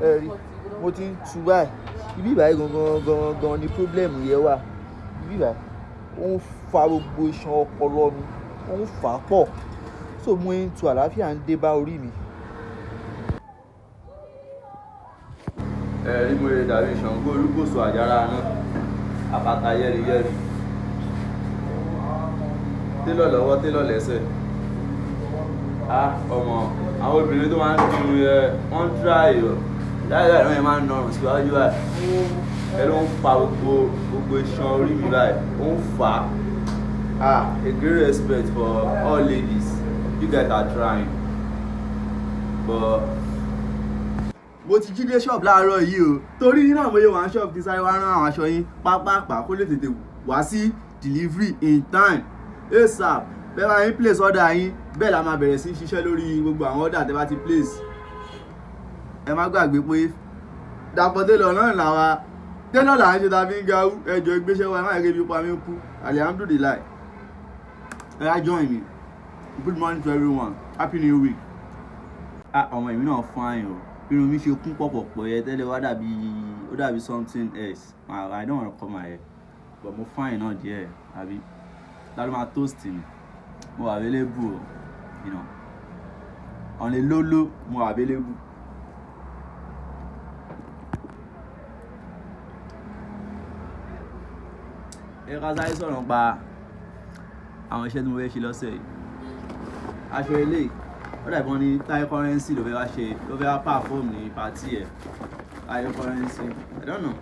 ẹ rí mo ti ń tu báyìí ibi ìbáyìí gangan ni problem yẹn wà ibi ìbáyìí ó ń fa gbogbo iṣan ọpọlọ mi ó ń fà á pọ̀ so mo ń tu àlàáfíà ń dé bá orí mi. ẹ rí mo lè dàbí Ṣàngó olúkòso àjàrà náà àpáta yẹ́rìyẹ́rì télọ̀ lọ́wọ́ télọ̀ lẹ́sẹ̀ ọmọ àwọn obìnrin tó máa ń tún yẹ wọ́n ń tíráì o láìláì náà yẹn máa ń nọrùn síwájú báyìí ẹ ló ń fa gbogbo iṣan orí mi báyìí ó ń fà á a great respect for all ladies you guys are trying but. Mo ti jí dé ṣọ́ọ̀bù láàárọ̀ yìí o torí nínú àwọn èèyàn wà ṣọ́ọ̀bù kí sáré wá rán àwọn aṣọ yín pápápá kó lè tètè wá sí delivery in time asap bẹ́ẹ̀ máa ń place order yín bẹ́ẹ̀ la máa bẹ̀rẹ̀ sí ṣiṣẹ́ lórí gbogbo àwọn order tẹ́ bá ti place ẹ má gbàgbé pé Dàpọ̀ Tailor náà làwa Tailor là ń ṣe ta fi ń ga ẹjọ́ ìgbésẹ̀ wa ẹ má yẹ kébi pa mí kú alihamudulilayi ẹ á join me good morning to everyone happy new week. Ọmọ èmi náà fine o irun mi ṣe kún pọ̀pọ̀pọ̀ yẹ tẹ́lẹ̀ wá dàbí something else I don't wanna come my hair but mo fine náà díẹ̀ àbí lálọ́ máa toast mi mo wà available o you know on a low mo wà available. ẹ ká sáré sọ̀rọ̀ pa àwọn iṣẹ́ tí mo fẹ́ ṣe lọ́sẹ̀ yìí aṣọ eléyìí ó dàbí wọn ní Tailoring ló fẹ́ wá perform ní party ẹ̀ Tailoring I don't know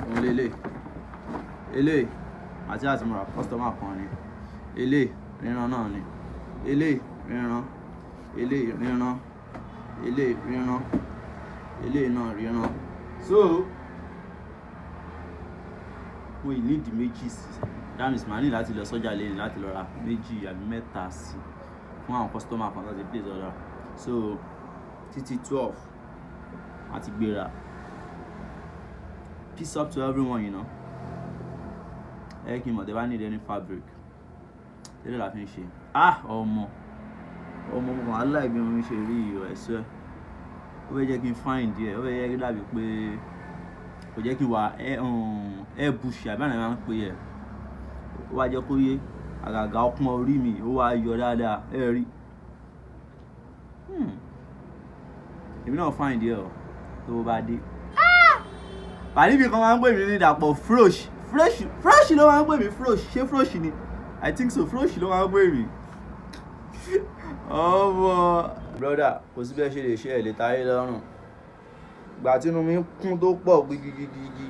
òun eléyìí àti mo ra customer kan ni eléyìí ríran náà ni eléyìí ríran eléyìí ríran eléyìí ríran eléyìí náà ríran so mo yìí nídìí méjì sí that means màá ní láti lọ sọ́jà lẹ́yìn láti lọ ra méjì àbí mẹ́ta sí fún àwọn customer kan láti place order so títí 12 àti gbéra peace up to everyone you know ẹ kí n mọ̀ tẹ́ bá need any fabric tẹ́lẹ̀ la fi ń ṣe ọmọ kan aláìbí wọn ṣe rí iyọ̀ ẹ̀sẹ̀ ó fẹ́ jẹ́ kí n fine díẹ̀ ó fẹ́ jẹ́ kí dàbí pé kò jẹ́ kí n wà bush àbí àná máa ń pè ẹ̀ ó wá jẹ́ kó yé àgàgà ọpọ́n orí mi ó wá yọ dáadáa ẹ rí èmi náà fine díẹ̀ o tó bá dé pàdé mi kan máa ń pè mí ní Dàpọ̀ fresh ló máa ń pè mí ṣé fresh ni I think so fresh ló máa ń pè mí ọmọ brother kò sí bẹ́ẹ̀ ṣe lè ṣe ẹ̀ lè táyé lọ́rùn ìgbà tí inú mi kún tó pọ̀ gigigigi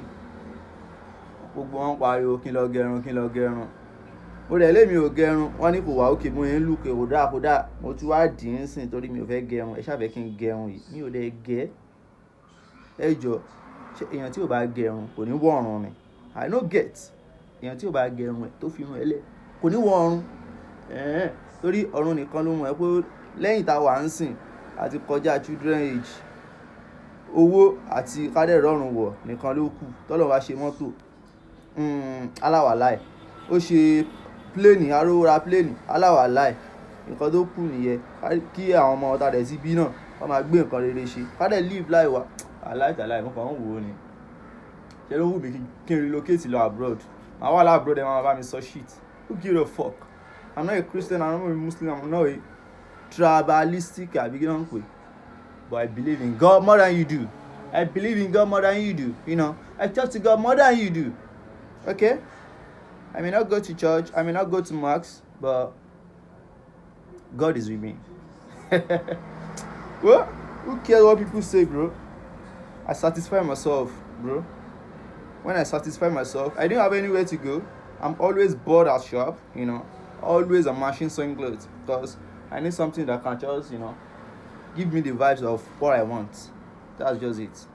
gbogbo wọn pariwo kí n lọ gẹrun ó rẹ̀ lémi ò gẹrun wọ́n ní kò wá òkè mo yẹn ń lùkè kódà mo tún wá dì í sìn torí mi ò fẹ́ gẹrun ẹ ṣàfẹ́ kí n gẹrun yìí mi ò lè gẹ ẹ jọ ṣé èèyàn tí ò bá gẹrun kò ní wọ ọrùn ni I no get èèyàn tí ò bá gẹrun ẹ tó fi irun ẹ lẹ kò ní wọ ọrùn torí ọrùn nìkan ló mọ̀ ẹ́ pé lẹ́yìn tá a wà ń sìn àti kọjá children age owó àti kádẹ́ rọrùn wọ̀ nìkan ló kù tọ́lọ̀ wá ṣe mọ́tò aláwàláì ó ṣe pléènì aróra pléènì aláwàláì nǹkan tó kù nìyẹn kí àwọn ọmọ ọ̀tá rẹ̀ sí bí náà wọ́n máa gbé nǹkan rere ṣe kádẹ́ live láì wá aláìtàláì mo kàn ń wò ó ni ṣé ló wù mí kí n relocate lọ abroad màá wà láàbroad ẹ̀ máa bá mi sọ shit who give a fuck I'm not a Christian I'm not a Muslim I'm not a tribalistic àbí kí ló ń pè but I believe in God more than you do. I believe in God more than you do. You know, I talk to God more than you do. Okay? I may not go to church. I may not go to mosque, but God is with me. Well, who cares what people say, bro? I satisfy myself, bro. When I satisfy myself, I didn't have anywhere to go. I'm always bored at shop, you know. Always a machine sewing clothes because I need something that can just, you know, give me the vibes of what I want. That's just it.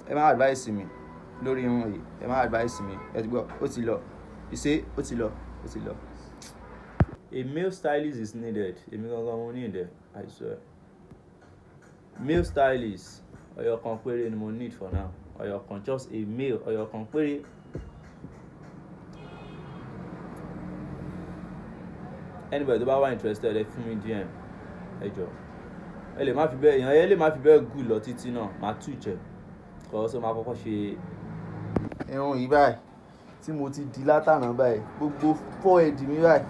Ẹ máa advice mi lórí irun yìí. Ẹ máa advice mi. Ẹ ti gbọ́, ó ti lọ. You say, ó ti lọ. A male stylist is needed. Èmi gangan mo need it, I swear. Male stylist, ọyọ kan péré ni mo need for now. Ọyọ kan, just a male, ọyọ kan péré. Anybody tó bá wà interested, ẹ fún mi DM. Ẹ jọ̀ọ́. ẹ lè má fi bẹ́ẹ̀ èèyàn ẹ lè má fi bẹ́ẹ̀ gùn lọ títí náà máa tú ìjẹ́ kọ́ sọ máa kọ́kọ́ ṣe irun yìí báyìí tí mo ti di látànà báyìí gbogbo forehead mi báyìí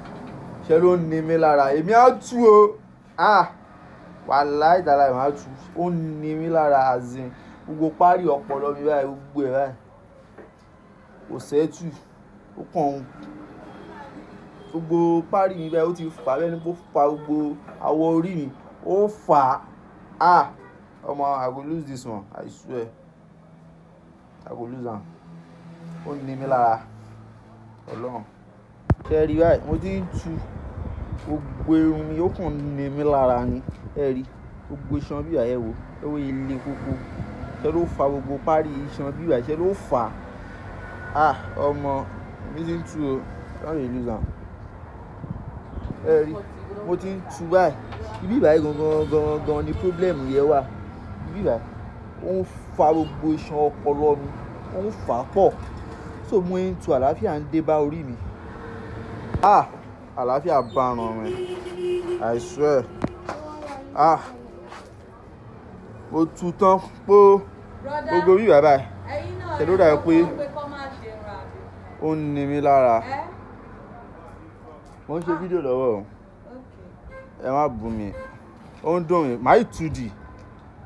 ṣe ló ń ni mí lára èmi á tú o wàláhì tàláhì máa tú ó ń ni mí lára azin gbogbo párí ọpọlọ mi báyìí gbogbo ẹ̀ báyìí kò sẹ́tù ó kàn gbogbo párí mi báyìí ó ti fà bẹ́ẹ̀ ni kó fa gbogbo awọ orí mi ó fà á ọmọ I go lose this one I swear I go lose am ó ní mi lára ọlọ́run ṣe rí báyìí mo ti ń tu gbogbo irun mi ó kàn ní mi lára ni ẹ rí gbogbo iṣan bíbà ẹ wò ẹ wò ilé kókó ṣe ló fa gbogbo párí iṣan bíbà ṣe ló fà á ọmọ mi ti ń tu o don't dey lose am ẹ rí mo ti ń tu báyìí ibi báyìí gangan ni problem yẹn wà ibi báyìí ó ń fa gbogbo iṣan ọpọlọ mi ó ń fà á pọ̀ so mo ń tu àlàáfíà ń dé bá orí mi àlàáfíà bá ràn mí I swear mo tu tán pó gbogbo bí bàbá ẹ ló dà pé ó ń ni mí lára mo ń ṣe fídíò lọ́wọ́ o ẹ má bú mi ó ń dùn mí máa tù dì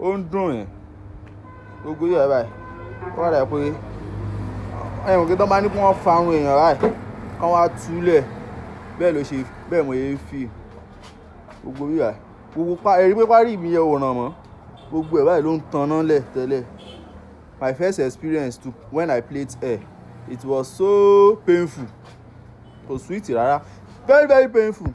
ó ń dùn mí gbogbo bí bàbá ẹ ó dà pé ẹ̀wọ̀n kí tó bá ní kí wọ́n fa àwọn èèyàn ráì kán wá túlẹ̀ bẹ́ẹ̀ ló ṣe bẹ́ẹ̀ mo yẹ fi gbogbo bí báyìí gbogbo ẹ̀rí pé parí mi yẹ òràn mọ́ gbogbo ẹ̀ báyìí ló ń taná lẹ̀ tẹ́lẹ̀ my first experience too when I plait hair it was so painful kò sweet rárá very very painful.